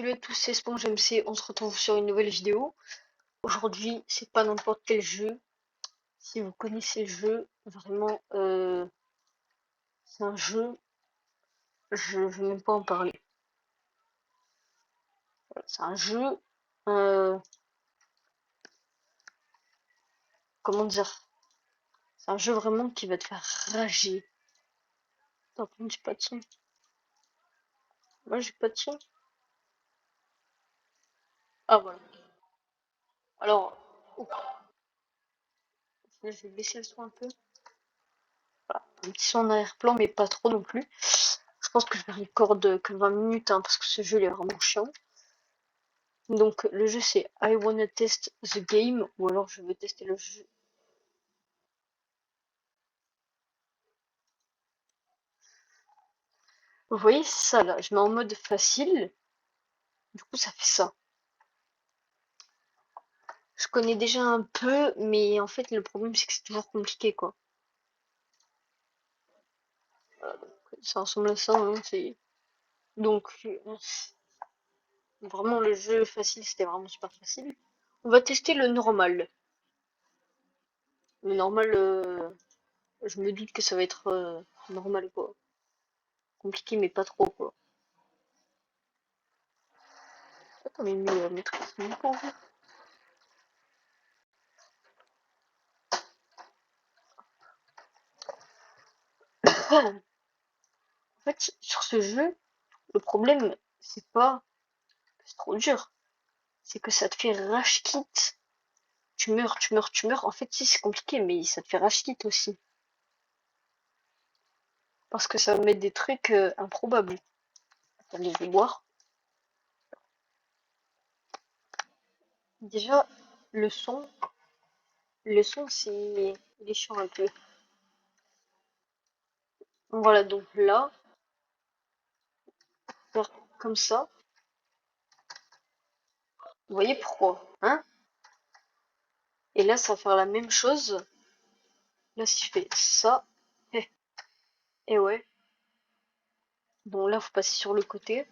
Salut à tous, c'est Sponge MC, on se retrouve sur une nouvelle vidéo. Aujourd'hui, c'est pas n'importe quel jeu. Si vous connaissez le jeu, vraiment, c'est un jeu, je veux même pas en parler. Voilà, c'est un jeu, euh, comment dire, c'est un jeu vraiment qui va te faire rager. Attends, j'ai pas de son. Moi, j'ai pas de son. Ah, voilà. Alors, oups, là, je vais baisser le son un peu. Voilà, un petit son en arrière-plan, mais pas trop non plus. Je pense que je vais record que 20 minutes, hein, parce que ce jeu, il est vraiment chiant. Donc le jeu c'est I wanna test the game ou alors je veux tester le jeu. Vous voyez ça là, je mets en mode facile, du coup ça fait ça. Je connais déjà un peu, mais en fait le problème c'est que c'est toujours compliqué quoi. Voilà, donc, ça ressemble à ça, hein, c'est... Donc vraiment le jeu facile c'était vraiment super facile. On va tester le normal. Le normal, je me doute que ça va être normal quoi. Compliqué mais pas trop quoi. Attends mais maîtrise, c'est même pas envie. En fait, sur ce jeu, le problème, c'est pas que c'est trop dur, c'est que ça te fait rage quit. Tu meurs, tu meurs, tu meurs. En fait, si, c'est compliqué, mais ça te fait rage quit aussi. Parce que ça va mettre des trucs improbables. Attendez, je vais boire. Déjà, le son, c'est... Il est chiant un peu. Voilà, donc là, faire comme ça. Vous voyez pourquoi, hein? Et là, ça va faire la même chose. Là, si je fais ça, et ouais. Donc là, faut passer sur le côté.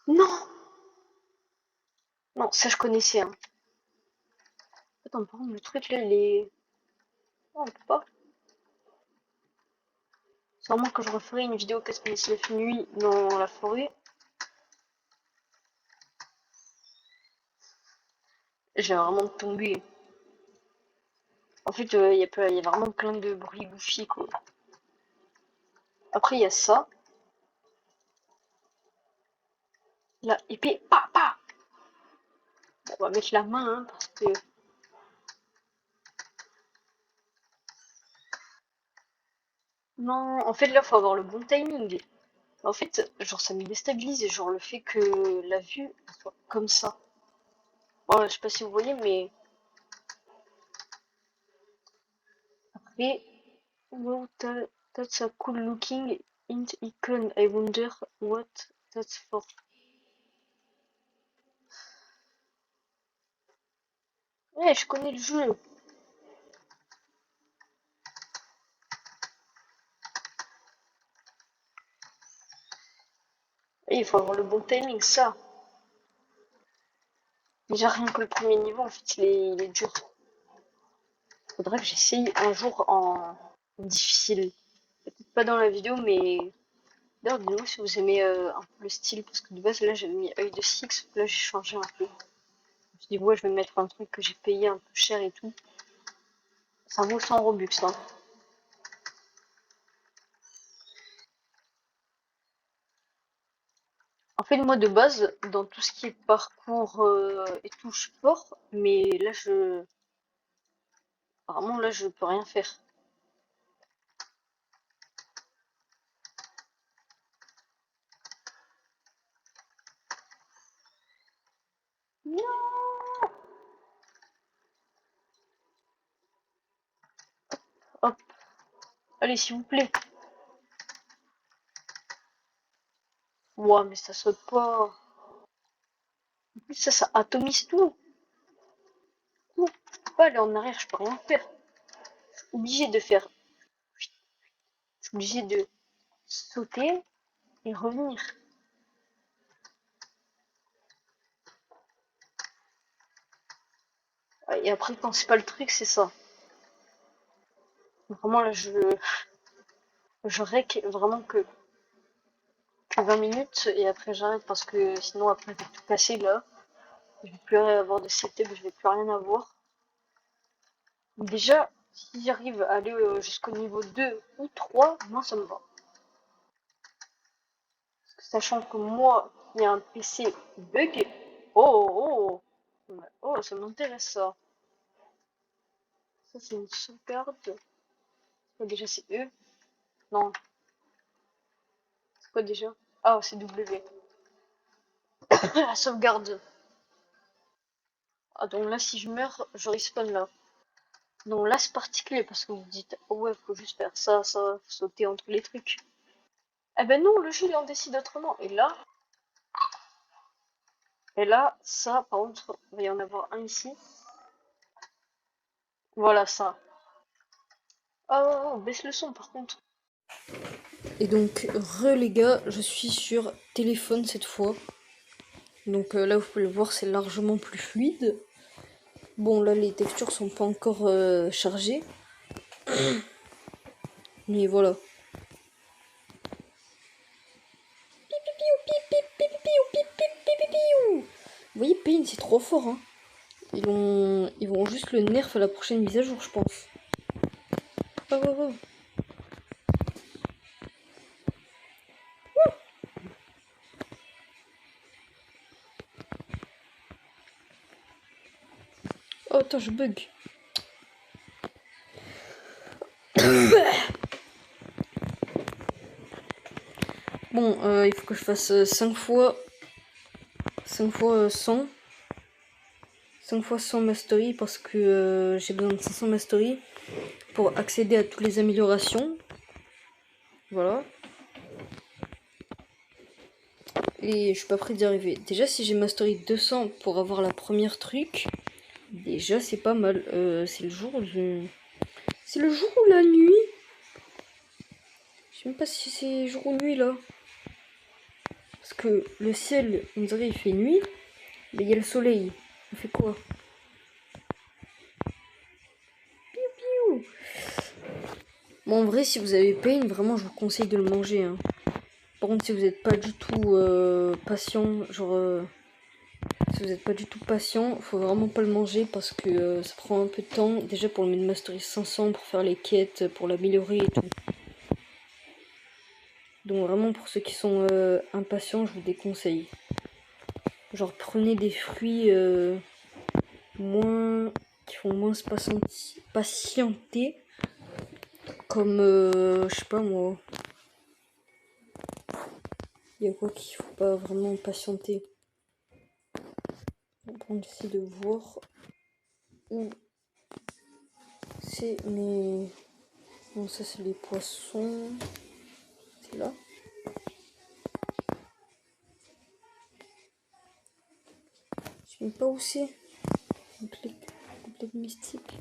Non! Non, ça je connaissais, hein. Attends, par contre, le truc là, il est... Oh, on peut pas. Sûrement que je referai une vidéo casse nuit dans la forêt. J'ai vraiment tombé. En fait, y a vraiment plein de bruits goofy, quoi. Après, il y a ça. La épée. Pa, pa. On va mettre la main, hein, parce que... Non, en fait, là, faut avoir le bon timing. En fait, genre, ça me déstabilise, genre, le fait que la vue soit comme ça. Bon, je sais pas si vous voyez, mais... Après... Wow, that's a cool looking int icon. I wonder what that's for. Ouais, je connais le jeu. Et il faut avoir le bon timing, ça. Déjà, rien que le premier niveau, en fait, il est dur. Faudrait que j'essaye un jour en difficile. Peut-être pas dans la vidéo, mais... D'ailleurs, dites-moi si vous aimez un peu le style, parce que de base, là, j'avais mis œil de Six, là, j'ai changé un peu. Je me suis dit, ouais, je vais mettre un truc que j'ai payé un peu cher et tout. Ça vaut 100 Robux, hein. En fait, moi, de base, dans tout ce qui est parcours et tout, je suis fort, mais là, Vraiment, là, je peux rien faire. Non. Hop, allez, s'il vous plaît. Ouah, mais ça saute pas. En plus, ça atomise tout. Tout. peux pas aller en arrière, je peux rien faire. Je suis obligé de faire. Je suis obligé de sauter et revenir. Ouais, et après, quand c'est pas le truc, c'est ça. Vraiment, là, je rec vraiment que 20 minutes et après j'arrête parce que sinon après je vais tout casser là. Je vais plus avoir de setup, je vais plus rien avoir. Déjà, si j'arrive à aller jusqu'au niveau 2 ou 3, moi ça me va. Sachant que moi, il y a un PC bug. Oh, oh, oh, ça m'intéresse ça. Ça c'est une sauvegarde. Déjà c'est E. Non, c'est quoi déjà? Ah, c'est W. La sauvegarde. Ah donc là si je meurs, je respawn là. Donc là c'est particulier parce que vous dites oh ouais faut juste faire ça, ça, faut sauter entre les trucs. Eh ben non, le jeu il en décide autrement. Et là, ça par contre, il va y en avoir un ici. Voilà ça. Oh, oh, oh, baisse le son par contre. Et donc les gars, je suis sur téléphone cette fois. Donc là vous pouvez le voir, c'est largement plus fluide. Bon là les textures sont pas encore chargées. Mais voilà. Vous voyez, Pain, c'est trop fort. Hein. Ils vont juste le nerf à la prochaine mise à jour, je pense. Oh, oh, oh. Oh, attends, je bug. Bon, il faut que je fasse 5 fois 100. 5 fois 100 mastery parce que j'ai besoin de 500 mastery pour accéder à toutes les améliorations. Voilà. Et je suis pas prêt d'y arriver. Déjà, si j'ai mastery 200 pour avoir la première truc, déjà c'est pas mal. C'est le jour du... C'est le jour ou la nuit? Je sais même pas si c'est jour ou nuit là. Parce que le ciel, on dirait il fait nuit, mais il y a le soleil. Il fait quoi? Piou piou. Bon, en vrai, si vous avez Pain, vraiment, je vous conseille de le manger. Hein. Par contre, si vous n'êtes pas du tout patient, genre... si vous n'êtes pas du tout patient, faut vraiment pas le manger parce que ça prend un peu de temps. Déjà pour le mettre mastery 500, pour faire les quêtes, pour l'améliorer et tout. Donc vraiment pour ceux qui sont impatients, je vous déconseille. Genre prenez des fruits qui font moins se patienter. Comme je sais pas moi. Il y a quoi qu'il faut pas vraiment patienter. On essaie de voir où c'est mes... Bon ça c'est les poissons. C'est là. Je sais même pas où c'est. Complète mystique.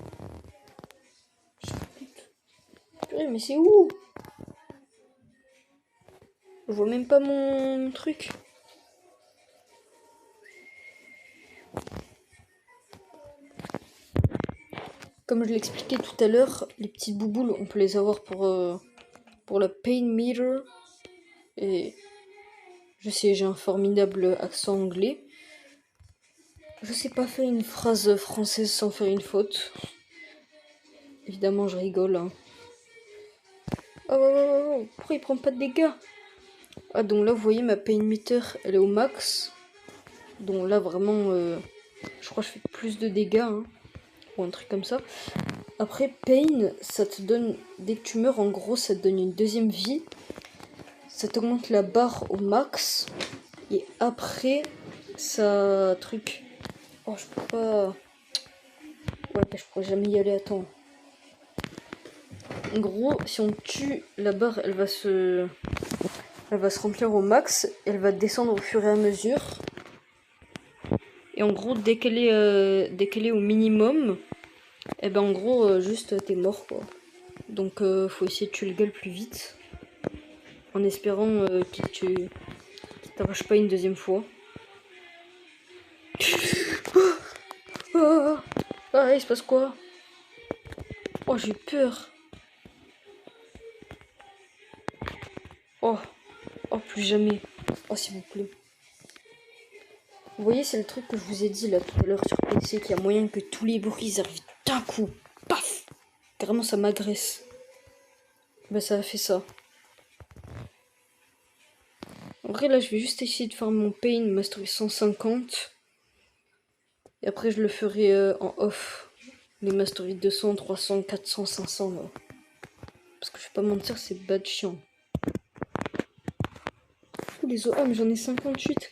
Purée, mais c'est où? Je vois même pas mon truc. Comme je l'expliquais tout à l'heure, les petites bouboules, on peut les avoir pour la pain meter. Et je sais, j'ai un formidable accent anglais. Je sais pas faire une phrase française sans faire une faute. Évidemment, je rigole. Hein. Oh, pourquoi il prend pas de dégâts? Ah, donc là, vous voyez, ma pain meter, elle est au max. Donc là, vraiment, je crois que je fais plus de dégâts. Hein, ou un truc comme ça. Après, pain, ça te donne, dès que tu meurs, en gros, ça te donne une deuxième vie. Ça t'augmente la barre au max. Et après, ça... truc... Oh, je peux pas... Ouais, je pourrais jamais y aller, attends. En gros, si on tue, la barre, elle va se remplir au max. Elle va descendre au fur et à mesure. Et en gros, dès qu'elle est au minimum, Et ben en gros, juste t'es mort quoi. Donc faut essayer de tuer le gars le plus vite. En espérant qu'il t'arrache pas une deuxième fois. Oh, ah, il se passe quoi? Oh, j'ai peur. Oh, oh, plus jamais. Oh, s'il vous plaît. Vous voyez, c'est le truc que je vous ai dit là tout à l'heure sur PC, qu'il y a moyen que tous les bruits arrivent d'un coup. Paf! Carrément, ça m'agresse. Bah, ça a fait ça. En vrai, là, je vais juste essayer de faire mon pain mastery 150. Et après, je le ferai en off. Les mastery 200, 300, 400, 500 là. Parce que je vais pas mentir, c'est bad chiant. Ouh, les OA, mais j'en ai 58.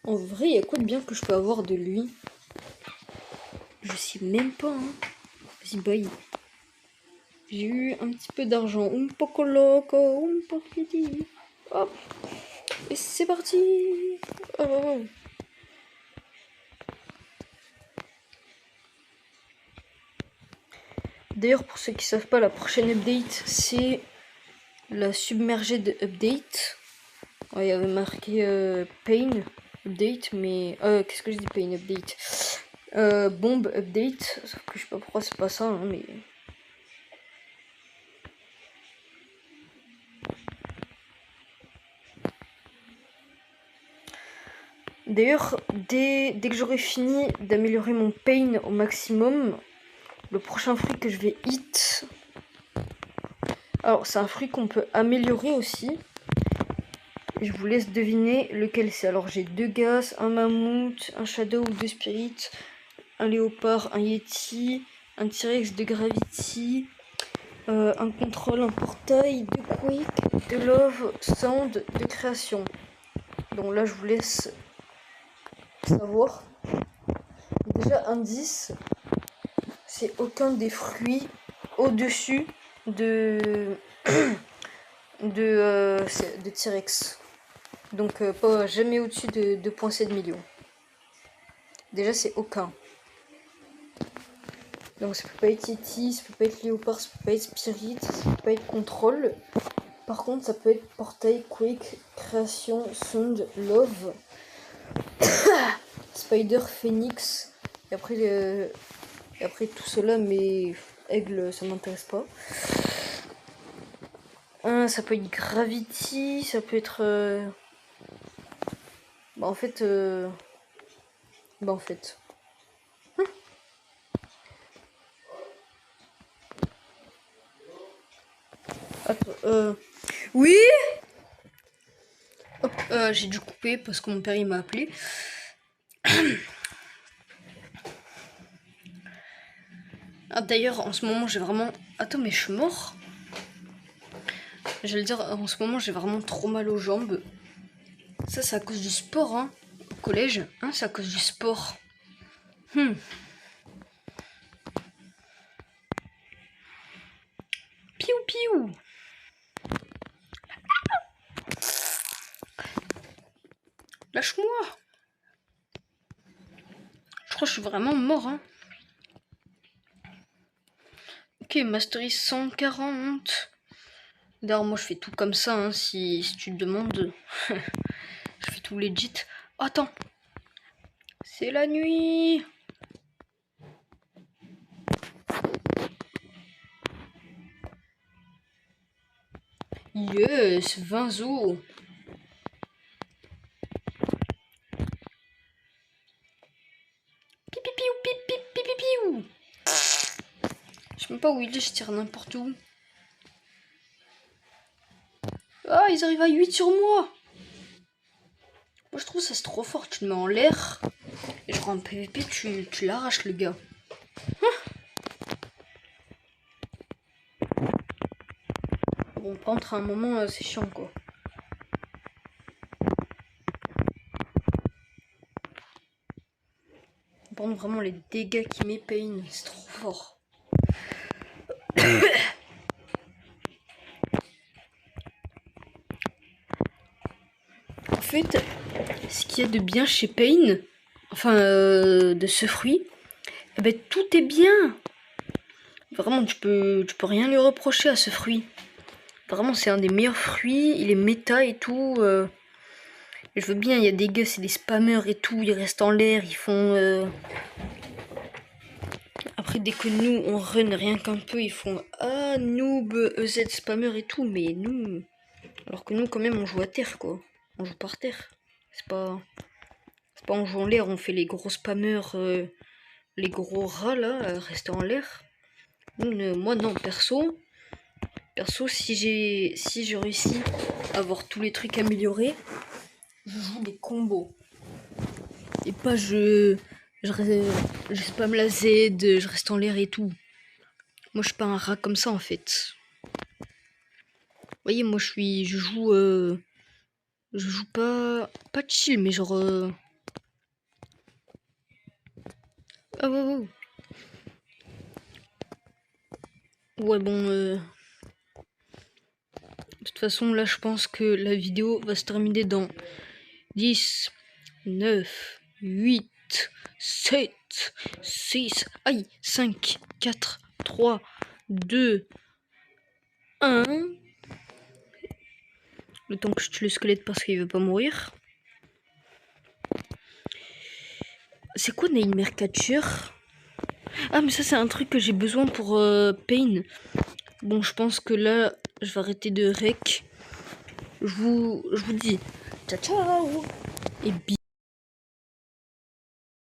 En vrai, il y a quoi de bien que je peux avoir de lui? Je sais même pas, hein. Vas-y, bye. J'ai eu un petit peu d'argent. Un poco loco, un poquiti. Hop. Et c'est parti. Oh. D'ailleurs, pour ceux qui savent pas, la prochaine update, c'est la submergée de update. Ouais, il y avait marqué Pain update, mais... qu'est-ce que je dis Pain update? Bombe update. Sauf que je sais pas pourquoi c'est pas ça, hein, mais... D'ailleurs, dès que j'aurai fini d'améliorer mon pain au maximum, le prochain fruit que je vais hit... Alors, c'est un fruit qu'on peut améliorer aussi. Je vous laisse deviner lequel c'est. Alors, j'ai 2 gaz, un mammouth, un shadow ou 2 spirits, un léopard, un yeti, un T-Rex de gravity, un contrôle, un portail, 2 quick, de love, sound, de création. Donc là, je vous laisse savoir. Déjà, indice, c'est aucun des fruits au-dessus de de T-Rex. Donc pas jamais au-dessus de 2,7 millions. Déjà, c'est aucun. Donc ça peut pas être Yeti, ça peut pas être Léopard, ça peut pas être Spirit, ça peut pas être Contrôle. Par contre, ça peut être Portail, Quick, Création, Sound, Love, Spider, Phoenix. Et après tout cela, mais Aigle, ça m'intéresse pas. Ça peut être Gravity, ça peut être... Bah en fait... Attends, Oui. Hop, j'ai dû couper parce que mon père il m'a appelé. Ah, d'ailleurs, en ce moment, j'ai vraiment... Attends, mais je suis mort. J'allais dire, en ce moment, j'ai vraiment trop mal aux jambes. Ça, c'est à cause du sport, hein. Au collège, hein, c'est à cause du sport. Piou, piou. Lâche-moi. Je crois que je suis vraiment mort, hein. Ok, Mastery 140. D'ailleurs, moi, je fais tout comme ça, hein, si tu te demandes. Je fais tout legit. Oh, attends. C'est la nuit. Yes, 20 os. Pipipiou, pipipiou. Je sais même pas où il est, je tire n'importe où. Ah, ils arrivent à 8 sur moi. Moi, je trouve ça c'est trop fort. Tu le mets en l'air. Et je rends PVP, tu l'arraches, le gars. Bon, par contre, à un moment, c'est chiant, quoi. Par contre, vraiment, les dégâts qu'il met Pain, c'est trop fort. En fait, ce qu'il y a de bien chez Pain, enfin de ce fruit, eh ben, tout est bien. Vraiment, tu peux rien lui reprocher à ce fruit. Vraiment, c'est un des meilleurs fruits. Il est méta et tout. Je veux bien, il y a des gars, c'est des spammers et tout. Ils restent en l'air, ils font. Après, dès que nous, on run rien qu'un peu, ils font ah noob, EZ spammer et tout. Mais nous, alors que nous, quand même, on joue à terre, quoi. On joue par terre. C'est pas on joue en l'air, on fait les gros spammers, les gros rats là, rester en l'air. Moi non, perso, si je réussis à avoir tous les trucs améliorés, je joue des combos. Et pas je spam la Z, je reste en l'air et tout. Moi je suis pas un rat comme ça en fait. Vous voyez, moi je joue pas chill, mais genre ah ouais. Ouais bon de toute façon là je pense que la vidéo va se terminer dans 10, 9, 8, 7, 6, aïe, 5, 4, 3, 2, 1. Le temps que je tue le squelette parce qu'il veut pas mourir. C'est quoi Nightmare Catcher? Ah mais ça c'est un truc que j'ai besoin pour Pain. Bon je pense que là je vais arrêter de rec. Je vous dis ciao ciao et bisous.